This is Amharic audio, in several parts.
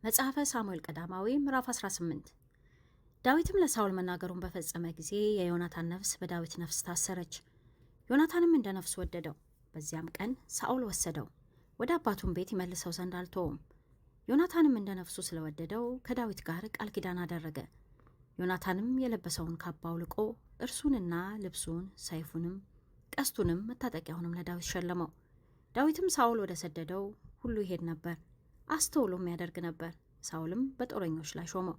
መጽሐፈ ሳሙኤል ቀዳማዊ ምዕራፍ 18። ዳዊትም ለሳውል መናገሩን በፈጸመ ጊዜ የዮናታን ነፍስ በዳዊት ነፍስ ታሰረች። ዮናታንም እንደ ነፍሱ ወደደው። በዚያም ቀን ሳኦል ወሰደው፣ ወደ አባቱም ቤት ይመልሰው ዘንድ አልተወውም። ዮናታንም እንደ ነፍሱ ስለወደደው ከዳዊት ጋር ቃል ኪዳን አደረገ። ዮናታንም የለበሰውን ካባ አውልቆ እርሱንና ልብሱን፣ ሰይፉንም፣ ቀስቱንም መታጠቂያውንም ለዳዊት ሸለመው። ዳዊትም ሳኦል ወደ ሰደደው ሁሉ ይሄድ ነበር፣ አስተውሎም ያደርግ ነበር። ሳኦልም በጦረኞች ላይ ሾመው።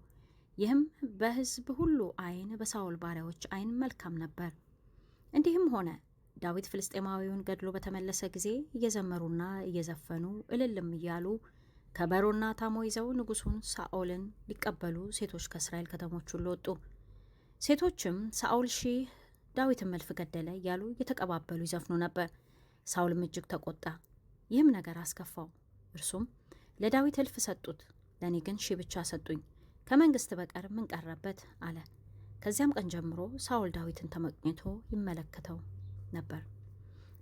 ይህም በሕዝብ ሁሉ ዓይን በሳኦል ባሪያዎች ዓይን መልካም ነበር። እንዲህም ሆነ፣ ዳዊት ፍልስጤማዊውን ገድሎ በተመለሰ ጊዜ እየዘመሩና እየዘፈኑ እልልም እያሉ ከበሮና ታሞ ይዘው ንጉሡን ሳኦልን ሊቀበሉ ሴቶች ከእስራኤል ከተሞች ሁሉ ወጡ። ሴቶችም ሳኦል 1000 ዳዊትን እልፍ ገደለ እያሉ እየተቀባበሉ ይዘፍኑ ነበር። ሳኦልም እጅግ ተቆጣ፣ ይህም ነገር አስከፋው። እርሱም ለዳዊት 1000 ሰጡት፣ ለእኔ ግን 1000 ብቻ ሰጡኝ፣ ከመንግሥት በቀር ምን ቀረበት አለ። ከዚያም ቀን ጀምሮ ሳኦል ዳዊትን ተመቅኝቶ ይመለከተው ነበር።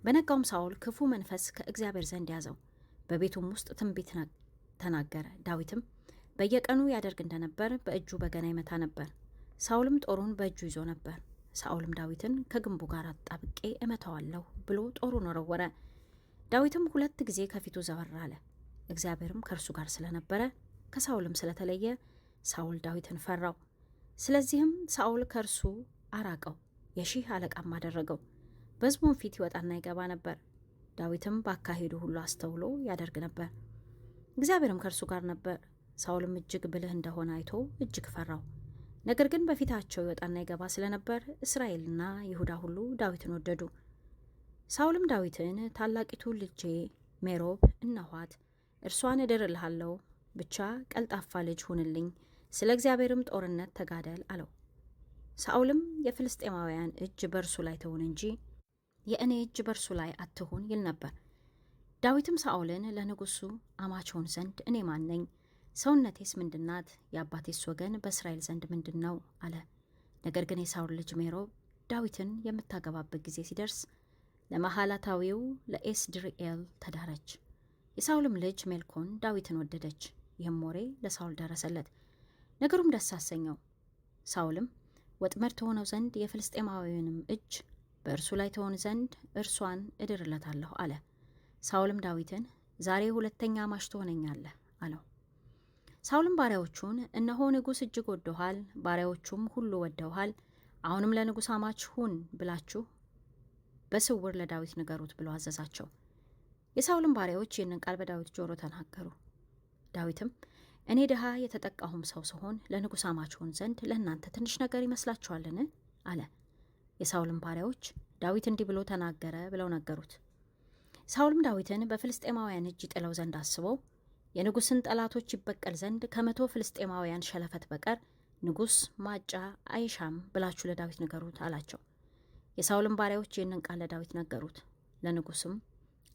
በነጋውም ሳኦል ክፉ መንፈስ ከእግዚአብሔር ዘንድ ያዘው፣ በቤቱም ውስጥ ትንቢት ተናገረ። ዳዊትም በየቀኑ ያደርግ እንደነበር በእጁ በገና ይመታ ነበር። ሳኦልም ጦሩን በእጁ ይዞ ነበር። ሳኦልም ዳዊትን ከግንቡ ጋር አጣብቄ እመታዋለሁ ብሎ ጦሩን ወረወረ። ዳዊትም 2 ጊዜ ከፊቱ ዘወር አለ። እግዚአብሔርም ከእርሱ ጋር ስለነበረ ከሳኦልም ስለተለየ ሳኦል ዳዊትን ፈራው። ስለዚህም ሳኦል ከእርሱ አራቀው፣ የ1000 አለቃም አደረገው። በሕዝቡም ፊት ይወጣና ይገባ ነበር። ዳዊትም በአካሄዱ ሁሉ አስተውሎ ያደርግ ነበር፣ እግዚአብሔርም ከእርሱ ጋር ነበር። ሳኦልም እጅግ ብልህ እንደሆነ አይቶ እጅግ ፈራው። ነገር ግን በፊታቸው ይወጣና ይገባ ስለነበር እስራኤልና ይሁዳ ሁሉ ዳዊትን ወደዱ። ሳኦልም ዳዊትን ታላቂቱ ልጄ ሜሮብ እነኋት፣ እርሷን እድርልሃለሁ፣ ብቻ ቀልጣፋ ልጅ ሁንልኝ፣ ስለ እግዚአብሔርም ጦርነት ተጋደል አለው። ሳኦልም የፍልስጤማውያን እጅ በእርሱ ላይ ትሁን እንጂ የእኔ እጅ በእርሱ ላይ አትሁን ይል ነበር። ዳዊትም ሳኦልን ለንጉሡ አማች ሆን ዘንድ እኔ ማን ነኝ? ሰውነቴስ ምንድናት? የአባቴስ ወገን በእስራኤል ዘንድ ምንድን ነው አለ። ነገር ግን የሳኦል ልጅ ሜሮብ ዳዊትን የምታገባበት ጊዜ ሲደርስ ለመሐላታዊው ለኤስድሪኤል ተዳረች። የሳኦልም ልጅ ሜልኮን ዳዊትን ወደደች። ይህም ወሬ ለሳኦል ደረሰለት፣ ነገሩም ደስ አሰኘው። ሳኦልም ወጥመድ ትሆነው ዘንድ የፍልስጤማዊውንም እጅ በእርሱ ላይ ትሆን ዘንድ እርሷን እድርለታለሁ አለ። ሳኦልም ዳዊትን ዛሬ 2ኛ አማች ትሆነኛለህ አለው። ሳኦልም ባሪያዎቹን እነሆ ንጉሥ እጅግ ወዶሃል፣ ባሪያዎቹም ሁሉ ወደውሃል፣ አሁንም ለንጉሥ አማች ሁን ብላችሁ በስውር ለዳዊት ንገሩት ብሎ አዘዛቸው። የሳኦልም ባሪያዎች ይህንን ቃል በዳዊት ጆሮ ተናገሩ። ዳዊትም እኔ ድሃ የተጠቃሁም ሰው ስሆን ለንጉሥ አማች ሆን ዘንድ ለእናንተ ትንሽ ነገር ይመስላችኋልን? አለ። የሳኦልም ባሪያዎች ዳዊት እንዲህ ብሎ ተናገረ ብለው ነገሩት። ሳኦልም ዳዊትን በፍልስጤማውያን እጅ ይጥለው ዘንድ አስበው የንጉሥን ጠላቶች ይበቀል ዘንድ ከ100 ፍልስጤማውያን ሸለፈት በቀር ንጉሥ ማጫ አይሻም ብላችሁ ለዳዊት ንገሩት አላቸው። የሳኦልም ባሪያዎች ይህንን ቃል ለዳዊት ነገሩት። ለንጉሥም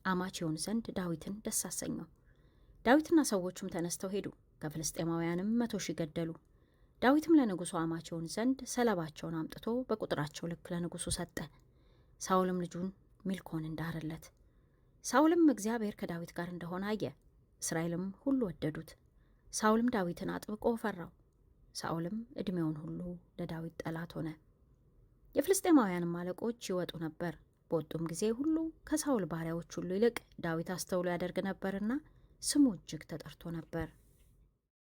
አማች ይሆን ዘንድ ዳዊትን ደስ አሰኘው። ዳዊትና ሰዎቹም ተነስተው ሄዱ፣ ከፍልስጤማውያንም 100,000 ገደሉ። ዳዊትም ለንጉሡ አማች ይሆን ዘንድ ሰለባቸውን አምጥቶ በቁጥራቸው ልክ ለንጉሡ ሰጠ። ሳኦልም ልጁን ሚልኮን እንዳረለት። ሳኦልም እግዚአብሔር ከዳዊት ጋር እንደሆነ አየ፣ እስራኤልም ሁሉ ወደዱት። ሳኦልም ዳዊትን አጥብቆ ፈራው። ሳኦልም ዕድሜውን ሁሉ ለዳዊት ጠላት ሆነ። የፍልስጤማውያንም አለቆች ይወጡ ነበር። በወጡም ጊዜ ሁሉ ከሳኦል ባሪያዎች ሁሉ ይልቅ ዳዊት አስተውሎ ያደርግ ነበርና ስሙ እጅግ ተጠርቶ ነበር።